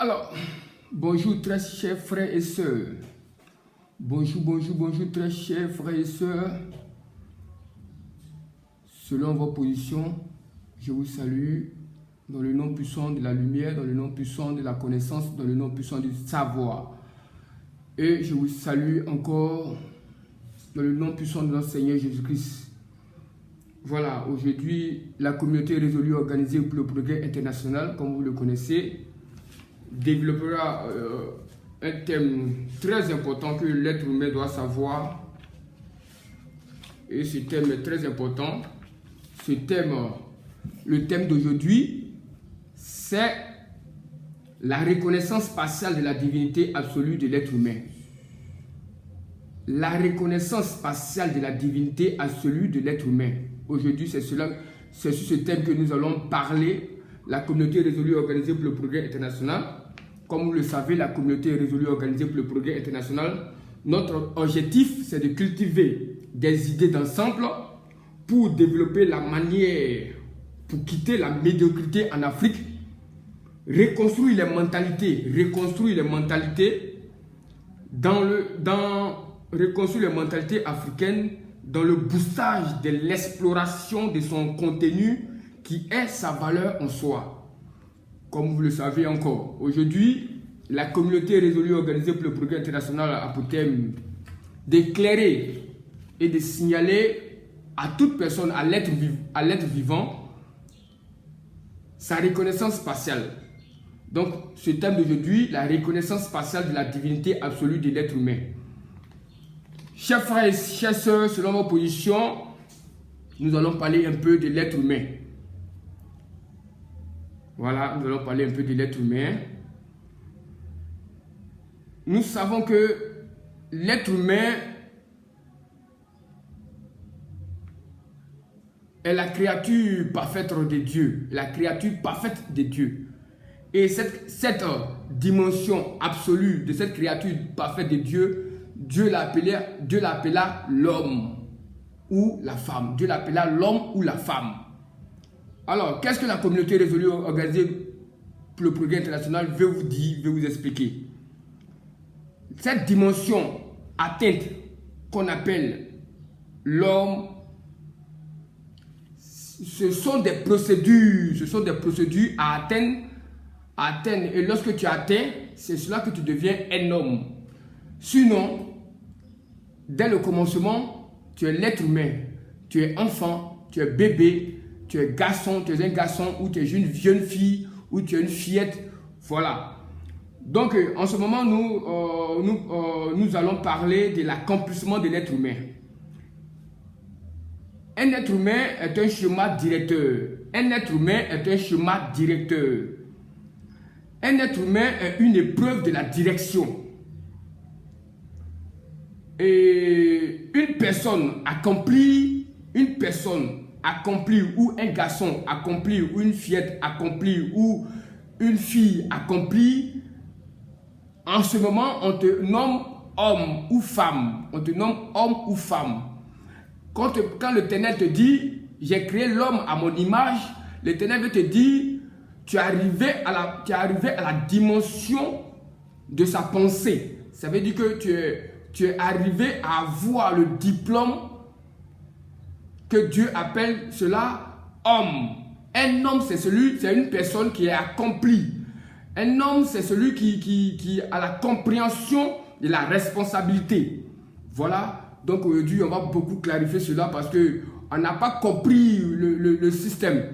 Alors, bonjour très chers frères et sœurs. Bonjour très chers frères et sœurs. Selon vos positions, je vous salue dans le nom puissant de la lumière, dans le nom puissant de la connaissance, dans le nom puissant du savoir. Et je vous salue encore dans le nom puissant de notre Seigneur Jésus-Christ. Voilà, aujourd'hui, la communauté résolue organisée pour le progrès international, comme vous le connaissez, développera un thème très important que l'être humain doit savoir. Et ce thème est très important. Ce thème, le thème d'aujourd'hui, c'est la reconnaissance spatiale de la divinité absolue de l'être humain. La reconnaissance spatiale de la divinité absolue de l'être humain. Aujourd'hui, c'est sur ce thème que nous allons parler. La communauté résolue organisée pour le progrès international. Comme vous le savez, la communauté résolue organisée pour le progrès international, notre objectif, c'est de cultiver des idées d'ensemble pour développer la manière, pour quitter la médiocrité en Afrique, reconstruire les mentalités reconstruire les mentalités africaines dans le boostage de l'exploration de son contenu qui est sa valeur en soi. Comme vous le savez encore, aujourd'hui, la communauté résolue organisée pour le progrès international a pour thème d'éclairer et de signaler à toute personne, à l'être vivant, sa reconnaissance spatiale. Donc, ce thème d'aujourd'hui, la reconnaissance spatiale de la divinité absolue de l'être humain. Chers frères et chères sœurs, selon vos positions, nous allons parler un peu de l'être humain. Voilà, nous allons parler un peu de l'être humain. Nous savons que l'être humain est la créature parfaite de Dieu. La créature parfaite de Dieu. Et cette dimension absolue de cette créature parfaite de Dieu, Dieu l'appela l'homme ou la femme. Dieu l'appela l'homme ou la femme. Alors, qu'est-ce que la communauté résolue organisée pour le progrès international veut vous dire, veut vous expliquer? Cette dimension atteinte qu'on appelle l'homme, ce sont des procédures à atteindre. Et lorsque tu atteins, c'est cela que tu deviens un homme. Sinon, dès le commencement, tu es l'être humain, tu es enfant, tu es bébé, tu es garçon, tu es un garçon, ou tu es une jeune fille, ou tu es une fillette, voilà. Donc, en ce moment, nous allons parler de l'accomplissement de l'être humain. Un être humain est un schéma directeur. Un être humain est un schéma directeur. Un être humain est une épreuve de la direction. Et une personne accomplie, ou un garçon accompli, ou une fillette accomplie, ou une fille accomplie, en ce moment, on te nomme homme ou femme. On te nomme homme ou femme. Quand l'Éternel te dit, j'ai créé l'homme à mon image, l'Éternel veut te dire, tu es arrivé à la dimension de sa pensée. Ça veut dire que tu es arrivé à avoir le diplôme que Dieu appelle cela homme. Un homme, c'est une personne qui est accomplie. Un homme, c'est celui qui a la compréhension de la responsabilité. Voilà. Donc aujourd'hui, on va beaucoup clarifier cela parce qu'on n'a pas compris le système.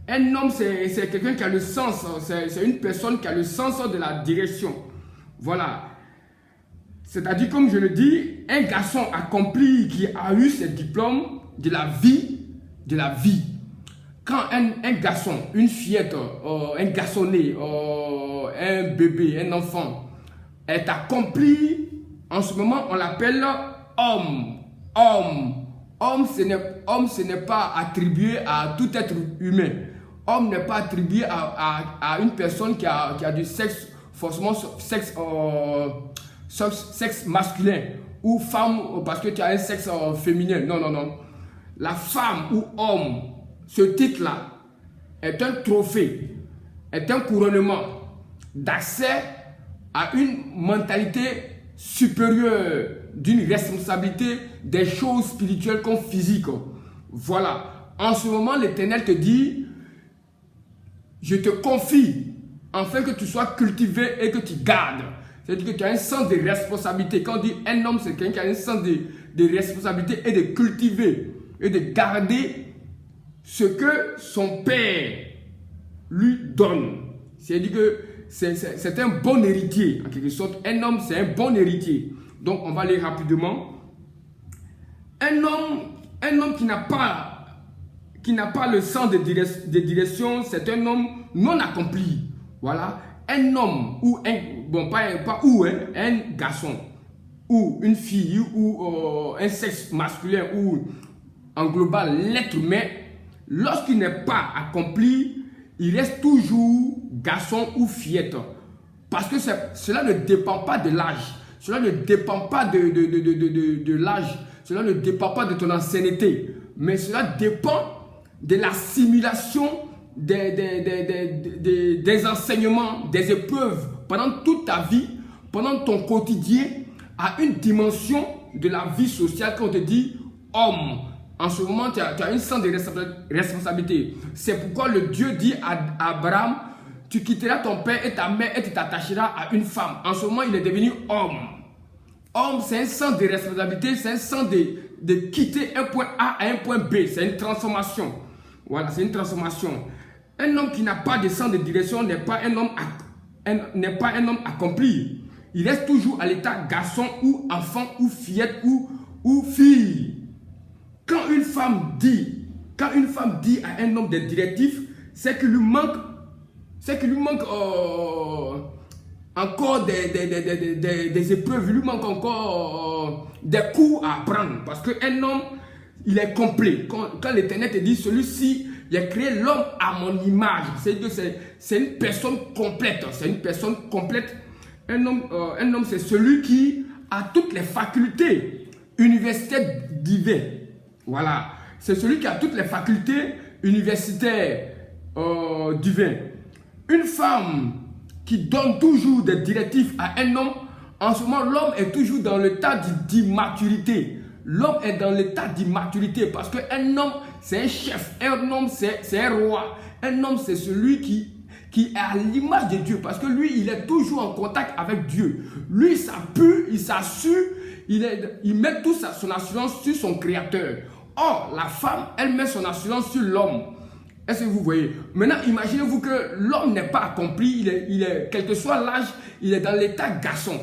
Un homme, c'est quelqu'un qui a le sens. C'est une personne qui a le sens de la direction. Voilà. C'est-à-dire, comme je le dis, un garçon accompli qui a eu ses diplômes de la vie. Quand un garçon, une fillette, un garçonnet, un bébé, un enfant est accompli, en ce moment, on l'appelle homme. Homme, ce n'est pas attribué à tout être humain. Homme n'est pas attribué à une personne qui a du sexe, forcément sexe masculin, ou femme parce que tu as un sexe féminin. Non. La femme ou homme, ce titre-là est un trophée, est un couronnement d'accès à une mentalité supérieure, d'une responsabilité des choses spirituelles comme physiques. Voilà. En ce moment, l'Éternel te dit, je te confie afin que tu sois cultivé et que tu gardes. C'est-à-dire que tu as un sens de responsabilité. Quand on dit un homme, c'est quelqu'un qui a un sens de responsabilité et de cultiver et de garder ce que son père lui donne. C'est-à-dire que c'est un bon héritier, en quelque sorte. Un homme, c'est un bon héritier. Donc, on va aller rapidement. Un homme qui n'a pas le sens de direction, c'est un homme non accompli. Voilà. Un homme ou un garçon ou une fille ou un sexe masculin ou en global l'être humain, lorsqu'il n'est pas accompli, il reste toujours garçon ou fillette. Parce que cela ne dépend pas de l'âge. Cela ne dépend pas de l'âge. Cela ne dépend pas de ton ancienneté. Mais cela dépend de l'assimilation des enseignements, des épreuves pendant toute ta vie, pendant ton quotidien, à une dimension de la vie sociale quand on te dit homme. En ce moment, tu as une sens de responsabilité. C'est pourquoi le Dieu dit à Abraham, tu quitteras ton père et ta mère et tu t'attacheras à une femme. En ce moment, il est devenu homme. Homme, c'est un sens de responsabilité, c'est un sens de quitter un point A à un point B. C'est une transformation. Voilà, c'est une transformation. Un homme qui n'a pas de sens de direction n'est pas un homme accompli. Il reste toujours à l'état garçon ou enfant ou fillette ou fille. Quand une femme dit à un homme des directives, c'est qu'il lui manque encore des épreuves, il lui manque encore des cours à apprendre. Parce qu'un homme, il est complet. Quand l'Éternel te dit, celui-ci, il a créé l'homme à mon image. C'est une personne complète. C'est une personne complète. Un homme, c'est celui qui a toutes les facultés universitaires divines. Voilà. C'est celui qui a toutes les facultés universitaires divines. Une femme qui donne toujours des directives à un homme, en ce moment, l'homme est toujours dans l'état d'immaturité. L'homme est dans l'état d'immaturité parce qu'un homme, c'est un chef. Un homme, c'est un roi. Un homme, c'est celui qui est à l'image de Dieu parce que lui, il est toujours en contact avec Dieu. Lui, il s'appuie, il s'assure, il met toute son assurance sur son Créateur. Or, la femme, elle met son assurance sur l'homme. Est-ce que vous voyez? Maintenant, imaginez-vous que l'homme n'est pas accompli, quel que soit l'âge, il est dans l'état garçon.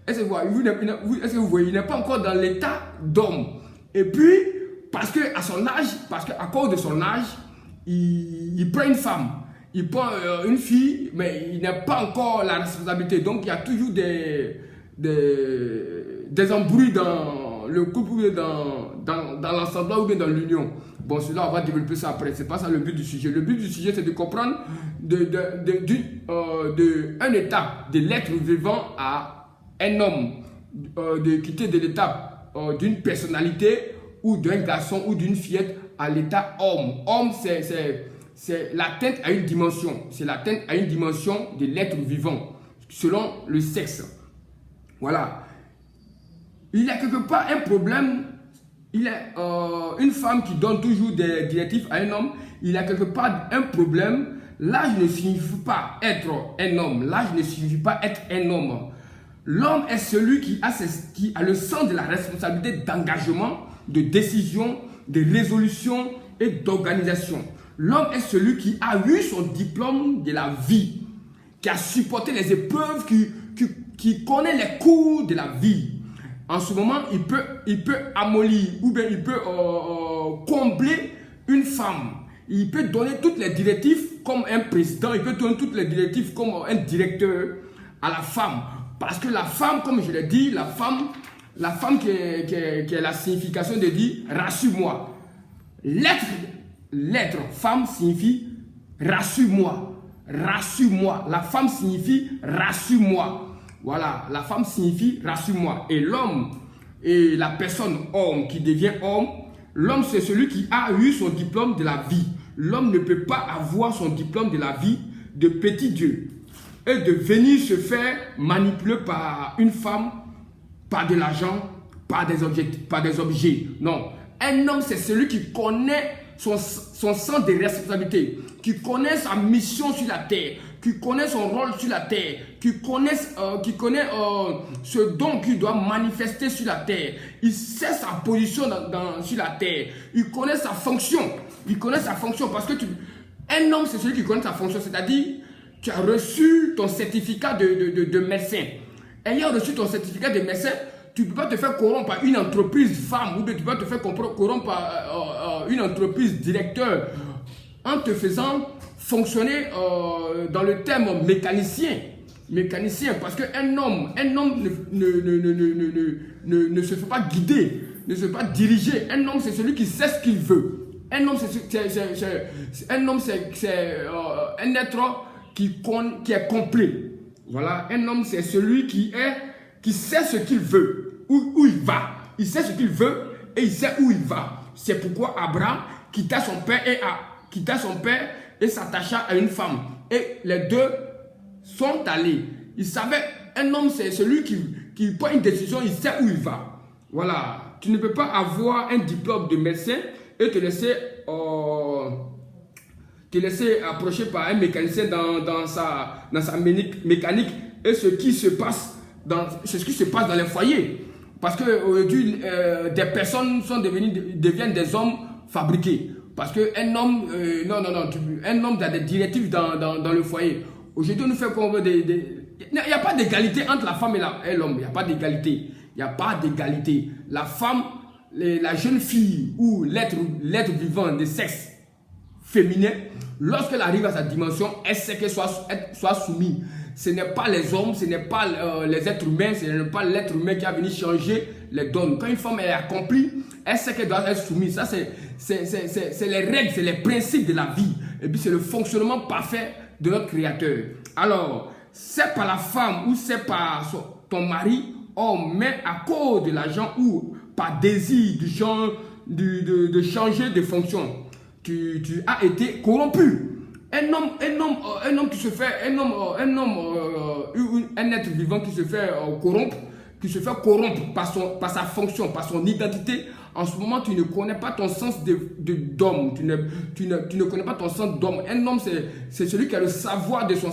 Est-ce que vous voyez? Il n'est pas encore dans l'état d'homme. Et puis, parce qu'à cause de son âge, il prend une femme, il prend une fille, mais il n'a pas encore la responsabilité. Donc, il y a toujours des embrouilles dans le couple ou dans l'ensemble ou bien dans l'union. Bon, cela, on va développer ça après. C'est pas ça le but du sujet. Le but du sujet, c'est de comprendre un étape de l'être vivant à un homme, de quitter de l'étape d'une personnalité ou d'un garçon ou d'une fillette à l'état homme. Homme, c'est l'atteinte à une dimension. C'est l'atteinte à une dimension de l'être vivant, selon le sexe. Voilà. Il y a quelque part un problème. Il y a une femme qui donne toujours des directives à un homme. Il y a quelque part un problème. L'âge ne signifie pas être un homme. L'âge ne signifie pas être un homme. L'homme est celui qui a le sens de la responsabilité d'engagement, de décision, de résolution et d'organisation. L'homme est celui qui a eu son diplôme de la vie, qui a supporté les épreuves, qui connaît les cours de la vie. En ce moment, il peut amollir ou bien il peut combler une femme. Il peut donner toutes les directives comme un président, il peut donner toutes les directives comme un directeur à la femme. Parce que la femme, comme je l'ai dit, la femme qui est la signification de dire rassure-moi. L'être femme signifie rassure-moi. Rassure-moi. La femme signifie rassure-moi. Voilà, la femme signifie rassure-moi. Et l'homme, et la personne homme qui devient homme, l'homme c'est celui qui a eu son diplôme de la vie. L'homme ne peut pas avoir son diplôme de la vie de petit Dieu. et de venir se faire manipuler par une femme, par de l'argent, par des objets. Non. Un homme, c'est celui qui connaît son sens de responsabilité, qui connaît sa mission sur la terre, qui connaît son rôle sur la terre, qui connaît ce don qu'il doit manifester sur la terre. Il sait sa position sur la terre. Il connaît sa fonction. Il connaît sa fonction parce que un homme, c'est celui qui connaît sa fonction. C'est-à-dire, tu as reçu ton certificat de médecin. Ayant reçu ton certificat de médecin, tu ne peux pas te faire corrompre par une entreprise femme ou bien tu peux pas te faire corrompre par une entreprise directeur en te faisant fonctionner dans le terme mécanicien. Mécanicien, parce qu'un homme ne se fait pas guider, ne se fait pas diriger. Un homme, c'est celui qui sait ce qu'il veut. Un homme, c'est un être qui est complet. Voilà, un homme, c'est celui qui sait ce qu'il veut, où il va. Il sait ce qu'il veut et il sait où il va. C'est pourquoi Abraham quitta son père et s'attacha à une femme. Et les deux sont allés. Il savait, un homme, c'est celui qui prend une décision, il sait où il va. Voilà, tu ne peux pas avoir un diplôme de médecin et te laisser approcher par un mécanicien dans sa mécanique et ce qui se passe dans les foyers. Parce qu'aujourd'hui, des personnes deviennent des hommes fabriqués. Parce qu'un homme, un homme a des directives dans le foyer. Aujourd'hui, on nous fait comme il n'y a pas d'égalité entre la femme et l'homme. Il n'y a pas d'égalité. Il n'y a pas d'égalité. La femme, la jeune fille ou l'être vivant de sexe féminin, lorsqu'elle arrive à sa dimension, elle sait qu'elle soit soumise. Ce n'est pas les hommes, ce n'est pas les êtres humains, ce n'est pas l'être humain qui a venu changer les donnes. Quand une femme est accomplie, elle sait qu'elle doit être soumise. Ça, c'est les règles, c'est les principes de la vie. Et puis, c'est le fonctionnement parfait de notre Créateur. Alors, c'est pas la femme ou c'est pas ton mari, mais à cause de l'argent ou par désir du genre de changer de fonction, tu as été corrompu. Un homme qui se fait, un être vivant qui se fait corrompre par sa fonction, par son identité. En ce moment, tu ne connais pas ton sens d'homme. Tu ne connais pas ton sens d'homme. Un homme, c'est celui qui a le savoir de sa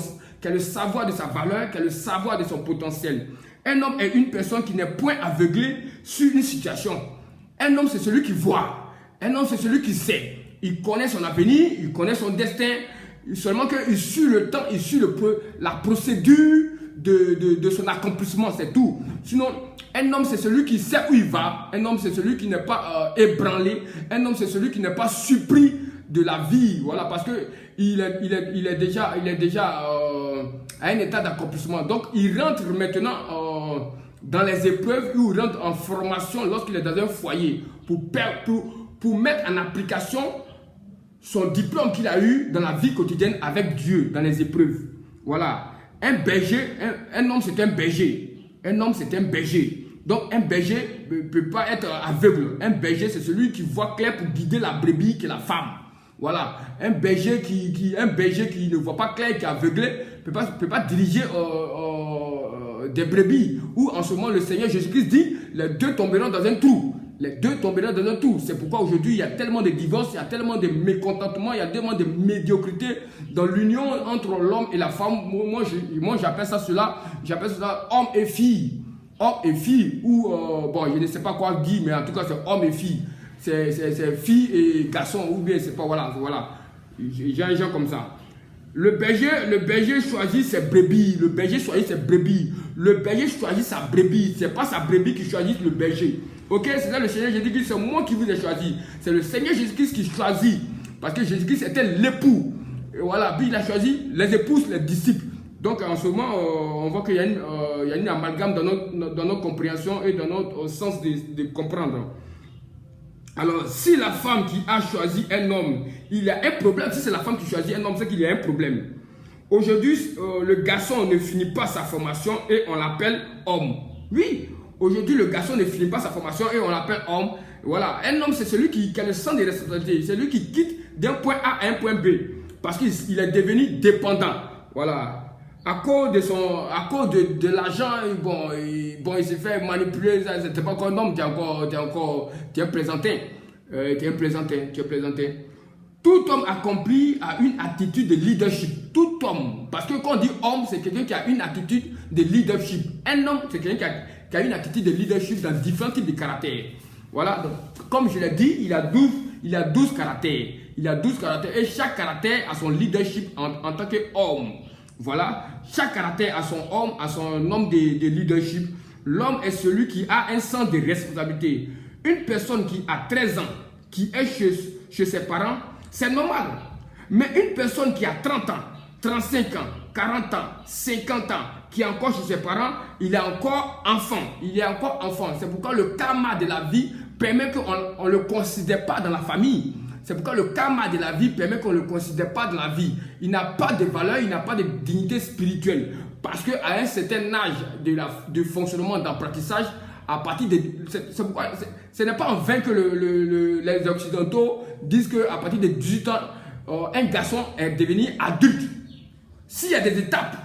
valeur, qui a le savoir de son potentiel. Un homme est une personne qui n'est point aveuglée sur une situation. Un homme, c'est celui qui voit. Un homme, c'est celui qui sait. Il connaît son avenir, il connaît son destin. Seulement qu'il suit le temps, il suit la procédure de son accomplissement, c'est tout. Sinon, un homme, c'est celui qui sait où il va. Un homme, c'est celui qui n'est pas ébranlé. Un homme, c'est celui qui n'est pas surpris de la vie. Voilà, parce qu'il est déjà à un état d'accomplissement. Donc, il rentre maintenant dans les épreuves ou il rentre en formation lorsqu'il est dans un foyer pour mettre en application son diplôme qu'il a eu dans la vie quotidienne avec Dieu, dans les épreuves. Voilà. Un berger, un homme c'est un berger. Un homme c'est un berger. Donc un berger ne peut pas être aveugle. Un berger c'est celui qui voit clair pour guider la brebis qui est la femme. Voilà. Un berger qui ne voit pas clair, qui est aveuglé, ne peut pas diriger des brebis. Ou en ce moment le Seigneur Jésus-Christ dit, les deux tomberont dans un trou. Les deux tomberont dans un trou. C'est pourquoi aujourd'hui il y a tellement de divorces, il y a tellement de mécontentement, il y a tellement de médiocrité dans l'union entre l'homme et la femme. Moi j'appelle ça homme et fille. Homme et fille, ou bon, je ne sais pas quoi dire, mais en tout cas c'est homme et fille. C'est fille et garçon, ou bien c'est pas, voilà. J'ai un genre comme ça. Le berger choisit ses brebis. Le berger choisit ses brebis. Le berger choisit sa brebis. C'est pas sa brebis qui choisit le berger. Ok, c'est ça le Seigneur Jésus-Christ, c'est moi qui vous ai choisi. C'est le Seigneur Jésus-Christ qui choisit. Parce que Jésus-Christ était l'époux. Et voilà, puis il a choisi les épouses, les disciples. Donc en ce moment, on voit qu'il y a une amalgame dans notre compréhension et dans notre sens de comprendre. Alors, si la femme qui a choisi un homme, il y a un problème. Si c'est la femme qui choisit un homme, c'est qu'il y a un problème. Aujourd'hui, le garçon ne finit pas sa formation et on l'appelle homme. Oui, aujourd'hui, le garçon ne finit pas sa formation et on l'appelle homme. Voilà, un homme, c'est celui qui a le sens des responsabilités. C'est celui qui quitte d'un point A à un point B. Parce qu'il est devenu dépendant. Voilà. à cause de l'argent, bon, il s'est fait manipuler, c'était pas encore un homme, tu es un plaisantin. Tu es un plaisantin. Tout homme accompli a une attitude de leadership. Tout homme, parce que quand on dit homme, c'est quelqu'un qui a une attitude de leadership. Un homme, c'est quelqu'un qui a une attitude de leadership dans différents types de caractères. Voilà, donc, comme je l'ai dit, il a 12 caractères. Il a 12 caractères et chaque caractère a son leadership en tant qu'homme. Voilà, chaque caractère a son homme de leadership. L'homme est celui qui a un sens de responsabilité. Une personne qui a 13 ans, qui est chez ses parents, c'est normal. Mais une personne qui a 30 ans, 35 ans, 40 ans, 50 ans, qui est encore chez ses parents, il est encore enfant. C'est pourquoi le karma de la vie permet qu'on ne le considère pas dans la famille. C'est pourquoi le karma de la vie permet qu'on ne le considère pas dans la vie. Il n'a pas de valeur, il n'a pas de dignité spirituelle. Parce qu'à un certain âge de fonctionnement, d'apprentissage, à partir de... Ce n'est pas en vain que les Occidentaux disent qu'à partir de 18 ans, un garçon est devenu adulte. S'il y a des étapes,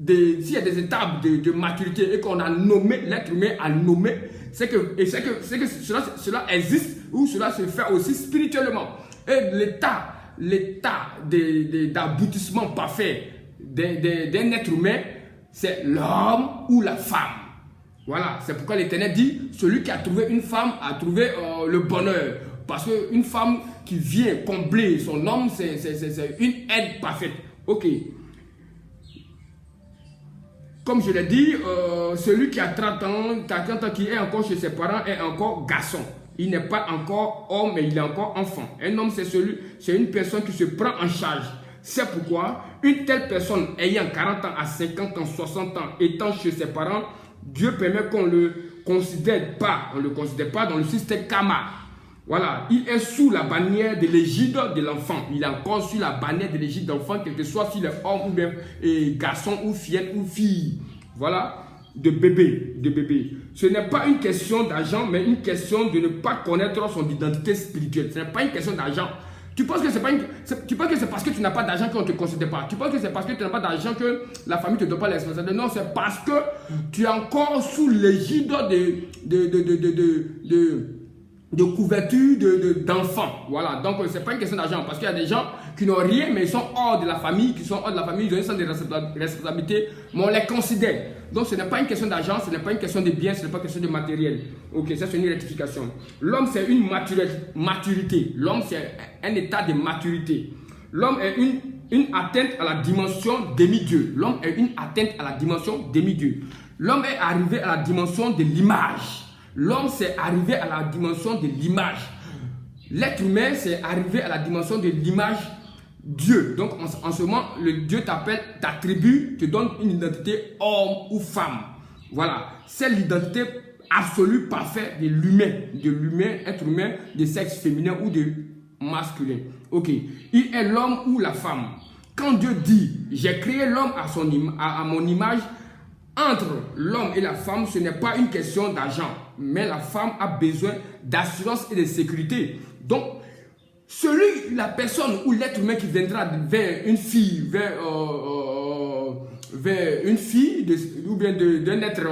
de maturité et qu'on a nommé, l'être humain a nommé, c'est que cela existe ou cela se fait aussi spirituellement. Et l'état d'aboutissement parfait d'un être humain, c'est l'homme ou la femme. Voilà, c'est pourquoi l'Éternel dit, celui qui a trouvé une femme a trouvé le bonheur. Parce qu'une femme qui vient combler son homme, c'est une aide parfaite. Ok. Comme je l'ai dit, celui qui a 30 ans, qui est encore chez ses parents, est encore garçon. Il n'est pas encore homme, mais il est encore enfant. Un homme, c'est une personne qui se prend en charge. C'est pourquoi une telle personne ayant 40 ans à 50 ans, 60 ans, étant chez ses parents, Dieu permet qu'on ne le considère pas. On ne le considère pas dans le système karma. Voilà, il est sous la bannière de l'égide de l'enfant. Il est encore sous la bannière de l'égide de l'enfant, quel que soit s'il est homme ou bien garçon ou fillette ou fille. Voilà, de bébé. Ce n'est pas une question d'argent, mais une question de ne pas connaître son identité spirituelle. Ce n'est pas une question d'argent. Tu penses que c'est parce que tu n'as pas d'argent qu'on ne te considère pas. Tu penses que c'est parce que tu n'as pas d'argent que la famille ne te donne pas les responsabilités. Non, c'est parce que tu es encore sous l'égide de couverture d'enfants. Voilà, donc ce n'est pas une question d'argent. Parce qu'il y a des gens qui n'ont rien, mais ils sont hors de la famille, ils ont un sens de responsabilité, mais on les considère. Donc ce n'est pas une question d'argent, ce n'est pas une question de biens, ce n'est pas une question de matériel. Ok, ça c'est une rectification. L'homme c'est une maturité. L'homme c'est un état de maturité. L'homme est une atteinte à la dimension demi-dieu. L'homme est une atteinte à la dimension demi-dieu. L'homme est arrivé à la dimension de l'image. L'homme c'est arrivé à la dimension de l'image. L'être humain c'est arrivé à la dimension de l'image Dieu. Donc en ce moment, le Dieu t'attribue, te donne une identité homme ou femme. Voilà, c'est l'identité absolue, parfaite de l'humain, être humain, de sexe féminin ou de masculin. Ok, il est l'homme ou la femme. Quand Dieu dit, j'ai créé l'homme à mon image, entre l'homme et la femme, ce n'est pas une question d'argent, mais la femme a besoin d'assurance et de sécurité. Donc, la personne ou l'être humain qui viendra vers une fille, vers une fille ou bien d'un être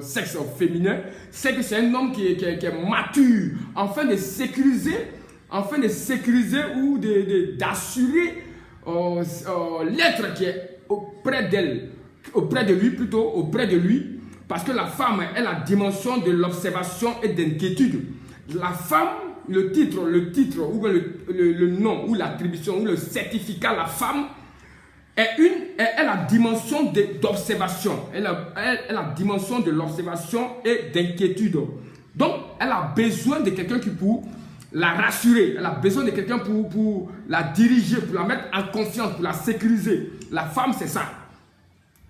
sexe féminin, c'est que c'est un homme qui est mature, afin de sécuriser ou d'assurer l'être qui est auprès de lui, parce que la femme est la dimension de l'observation et d'inquiétude. La femme, le titre ou bien le nom ou l'attribution ou le certificat, la femme est la dimension d'observation. Elle est la dimension de l'observation et d'inquiétude. Donc, elle a besoin de quelqu'un qui pour la rassurer. Elle a besoin de quelqu'un pour la diriger, pour la mettre en confiance, pour la sécuriser. La femme, c'est ça.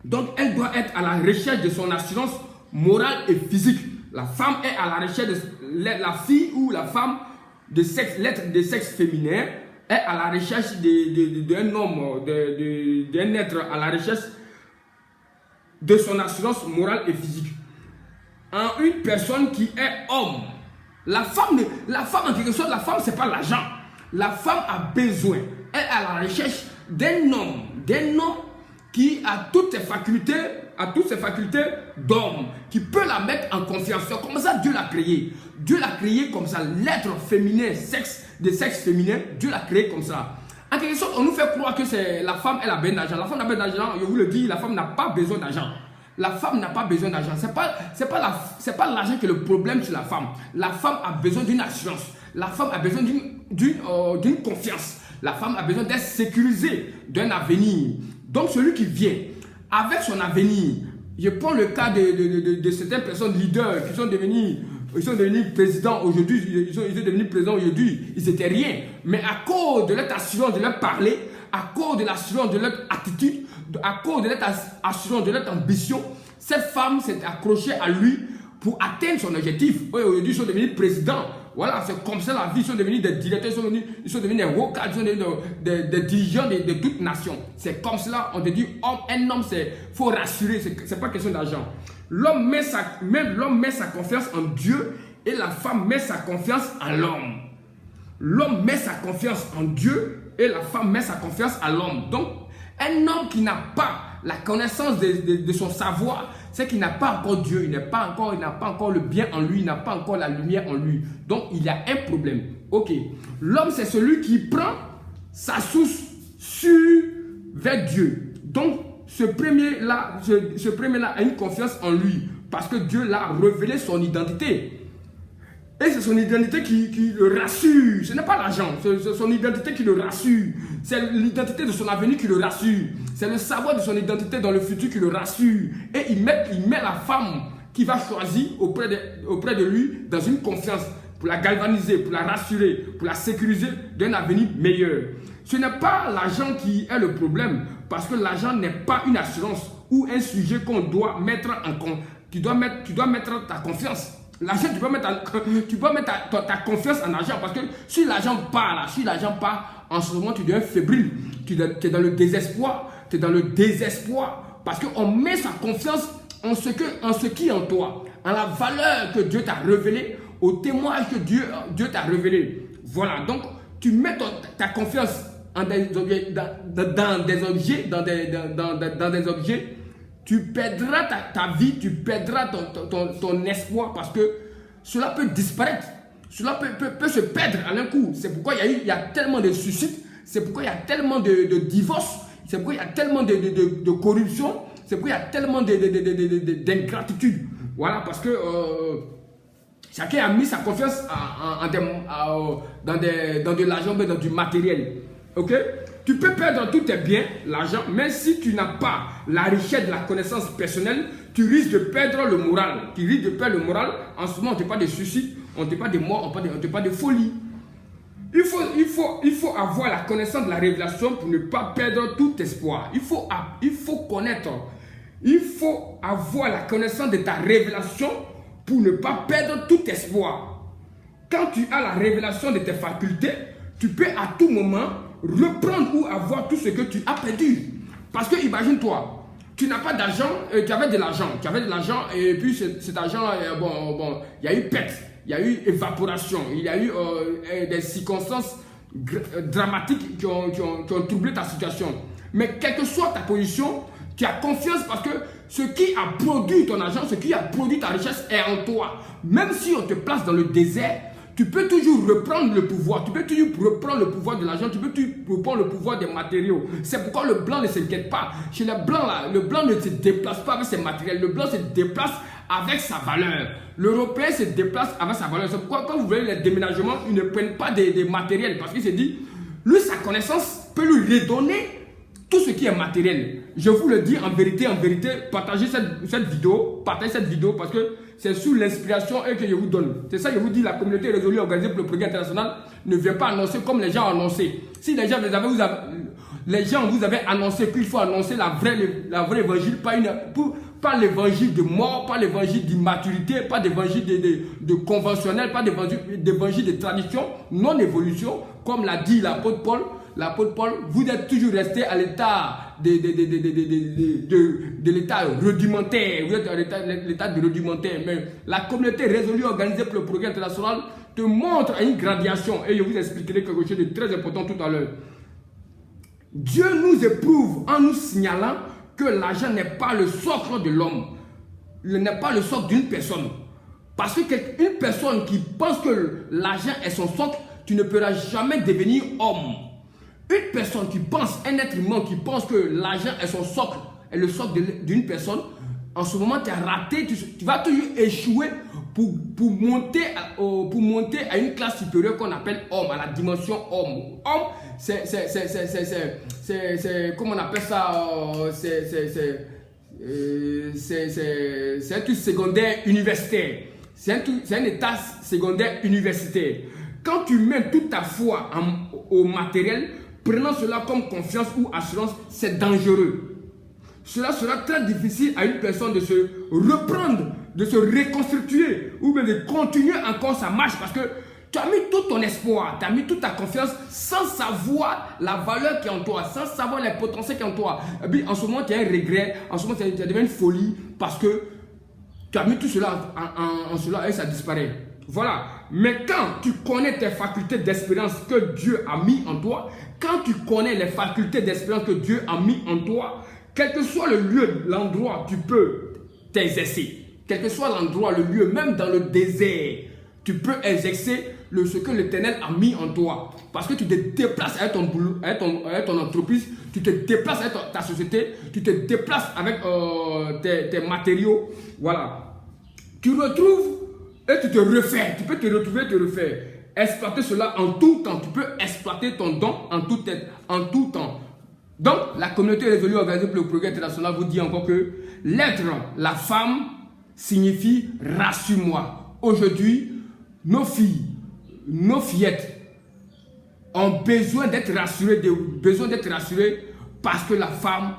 Donc, elle doit être à la recherche de son assurance morale et physique. La femme est à la recherche de la fille ou la femme l'être de sexe féminin est à la recherche d'un homme, d'un être à la recherche de son assurance morale et physique. En une personne qui est homme, la femme en quelque sorte, la femme c'est pas l'argent. La femme a besoin, elle est à la recherche d'un homme qui a toutes ses facultés d'homme, qui peut la mettre en confiance. C'est comme ça Dieu l'a créé. Dieu l'a créé comme ça, l'être féminin, de sexe féminin, Dieu l'a créé comme ça. En quelque sorte, on nous fait croire que c'est la femme, elle a besoin d'argent. La femme n'a pas besoin d'argent, je vous le dis, la femme n'a pas besoin d'argent. La femme n'a pas besoin d'argent. C'est pas l'argent qui est le problème sur la femme. La femme a besoin d'une assurance. La femme a besoin d'une confiance. La femme a besoin d'être sécurisée, d'un avenir. Donc celui qui vient avec son avenir, je prends le cas de certaines personnes leaders qui sont devenus présidents aujourd'hui, ils sont devenus présidents aujourd'hui, ils n'étaient rien. Mais à cause de leur assurance de leur parler, à cause de l'assurance de leur attitude, à cause de leur assurance de leur ambition, cette femme s'est accrochée à lui pour atteindre son objectif. Aujourd'hui, ils sont devenus présidents. Voilà, c'est comme ça la vie. Ils sont devenus des directeurs, ils sont devenus des hauts cadres, ils sont devenus des dirigeants de toute nation. C'est comme cela, on te dit, un homme, il faut rassurer, c'est pas question d'argent. L'homme met sa confiance en Dieu et la femme met sa confiance en l'homme. L'homme met sa confiance en Dieu et la femme met sa confiance à l'homme. Donc, un homme qui n'a pas la connaissance de son savoir, c'est qu'il n'a pas encore Dieu, il n'a pas encore le bien en lui, il n'a pas encore la lumière en lui. Donc, il y a un problème. Ok. L'homme, c'est celui qui prend sa source vers Dieu. Donc, ce premier-là a une confiance en lui parce que Dieu l'a révélé son identité. Et c'est son identité qui le rassure. Ce n'est pas l'argent, c'est son identité qui le rassure. C'est l'identité de son avenir qui le rassure. C'est le savoir de son identité dans le futur qui le rassure. Et il met la femme qui va choisir auprès de lui dans une confiance pour la galvaniser, pour la rassurer, pour la sécuriser d'un avenir meilleur. Ce n'est pas l'argent qui est le problème parce que l'argent n'est pas une assurance ou un sujet qu'on doit mettre en compte. Tu dois mettre ta confiance. L'argent, tu peux mettre ta confiance en argent parce que si l'argent part, en ce moment, tu deviens fébrile. Tu es dans le désespoir. Tu es dans le désespoir parce qu'on met sa confiance en ce qui est en toi, en la valeur que Dieu t'a révélée, au témoignage que Dieu t'a révélé. Voilà, donc tu mets ta confiance dans des objets. Tu perdras ta vie, tu perdras ton espoir parce que cela peut disparaître. Cela peut se perdre à un coup. C'est pourquoi il y a tellement de suicides. C'est pourquoi il y a tellement de divorces. C'est pourquoi il y a tellement de corruption. C'est pourquoi il y a tellement d'ingratitude. Voilà, parce que chacun a mis sa confiance dans de l'argent, dans du matériel. Ok? Tu peux perdre tous tes biens, l'argent, mais si tu n'as pas la richesse de la connaissance personnelle, tu risques de perdre le moral. Tu risques de perdre le moral. En ce moment, on ne te parle pas de suicide, on ne te parle pas de mort, on ne te parle de folie. Il faut avoir la connaissance de la révélation pour ne pas perdre tout espoir. Il faut connaître. Il faut avoir la connaissance de ta révélation pour ne pas perdre tout espoir. Quand tu as la révélation de tes facultés, tu peux à tout moment reprendre ou avoir tout ce que tu as perdu. Parce que imagine-toi, tu n'as pas d'argent, tu avais de l'argent et puis cet argent, il y a eu perte, il y a eu évaporation, il y a eu des circonstances dramatiques qui ont troublé ta situation. Mais quelle que soit ta position, tu as confiance parce que ce qui a produit ton argent, ce qui a produit ta richesse est en toi. Même si on te place dans le désert, tu peux toujours reprendre le pouvoir. Tu peux toujours reprendre le pouvoir de l'argent. Tu peux toujours reprendre le pouvoir des matériaux. C'est pourquoi le blanc ne s'inquiète pas. Chez les blancs, là, le blanc ne se déplace pas avec ses matériels. Le blanc se déplace avec sa valeur. L'Européen se déplace avec sa valeur. C'est pourquoi quand vous voyez les déménagements, ils ne prennent pas des matériels. Parce qu'il se dit, lui, sa connaissance peut lui redonner tout ce qui est matériel. Je vous le dis en vérité, partagez cette vidéo parce que c'est sous l'inspiration que je vous donne. C'est ça que je vous dis, la communauté résolue organisée pour le progrès international ne vient pas annoncer comme les gens ont annoncé. Si les gens vous avaient annoncé qu'il faut annoncer la vraie évangile, pas l'évangile de mort, pas l'évangile d'immaturité, pas d'évangile de conventionnel, pas d'évangile de tradition, non-évolution, comme l'a dit l'apôtre Paul. L'apôtre Paul, vous êtes toujours resté à l'état de l'état rudimentaire. Vous êtes à l'état de rudimentaire. Mais la communauté résolue organisée pour le progrès international te montre une gradation. Et je vous expliquerai quelque chose de très important tout à l'heure. Dieu nous éprouve en nous signalant que l'argent n'est pas le socle de l'homme, n'est pas le socle d'une personne. Parce qu'une personne qui pense que l'argent est son socle, tu ne pourras jamais devenir homme. Une personne qui pense, un être humain qui pense que l'argent est son socle, est le socle d'une personne, en ce moment tu as raté, tu vas toujours échouer pour monter à une classe supérieure qu'on appelle homme, à la dimension homme. Homme, c'est comment on appelle ça, c'est un truc secondaire universitaire. C'est un état secondaire universitaire. Quand tu mets toute ta foi au matériel, prenant cela comme confiance ou assurance, c'est dangereux. Cela sera très difficile à une personne de se reprendre, de se reconstruire ou bien de continuer encore sa marche parce que tu as mis tout ton espoir, tu as mis toute ta confiance sans savoir la valeur qui est en toi, sans savoir les potentiels qui est en toi. Et puis en ce moment, tu as un regret, en ce moment, tu as devenu une folie parce que tu as mis tout cela en cela et ça disparaît. Voilà. Mais quand tu connais tes facultés d'espérance que Dieu a mis en toi, quand tu connais les facultés d'espérance que Dieu a mis en toi, quel que soit le lieu, l'endroit, tu peux t'exercer. Quel que soit l'endroit, le lieu, même dans le désert, tu peux exercer ce que l'Éternel a mis en toi. Parce que tu te déplaces avec ton boulot, avec ton entreprise, tu te déplaces avec ta société, tu te déplaces avec tes matériaux. Voilà. Tu retrouves et tu te refais. Tu peux te retrouver et te refaire. Exploiter cela en tout temps. Tu peux exploiter ton don en tout temps. Donc, la communauté résolue organisée pour le progrès international vous dit encore que l'être, la femme, signifie rassure-moi. Aujourd'hui, nos filles, nos fillettes ont besoin d'être rassurées, parce que la femme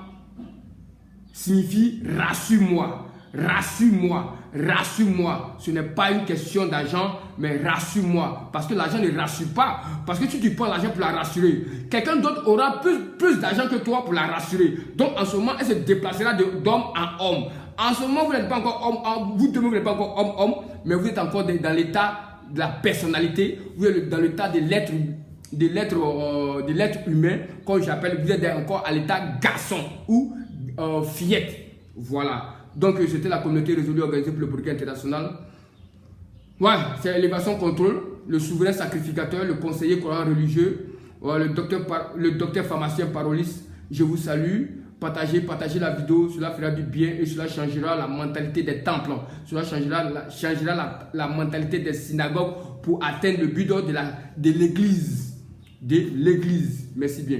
signifie rassure-moi. Rassure-moi, rassure-moi. Ce n'est pas une question d'argent, mais rassure-moi. Parce que l'argent ne rassure pas. Parce que si tu prends l'argent pour la rassurer, quelqu'un d'autre aura plus d'argent que toi pour la rassurer. Donc en ce moment, elle se déplacera d'homme en homme. En ce moment, vous n'êtes pas encore homme, vous n'êtes pas encore homme, mais vous êtes encore dans l'état de la personnalité, vous êtes dans l'état de l'être humain, comme j'appelle, vous êtes encore à l'état garçon ou fillette. Voilà. Donc, c'était la communauté résolue organisée pour le progrès international. Ouais, c'est élévation contrôle, le souverain sacrificateur, le conseiller coran religieux, le docteur pharmacien paroliste. Je vous salue. Partagez la vidéo, cela fera du bien et cela changera la mentalité des temples. Cela changera la mentalité des synagogues pour atteindre le but de l'église. Merci bien.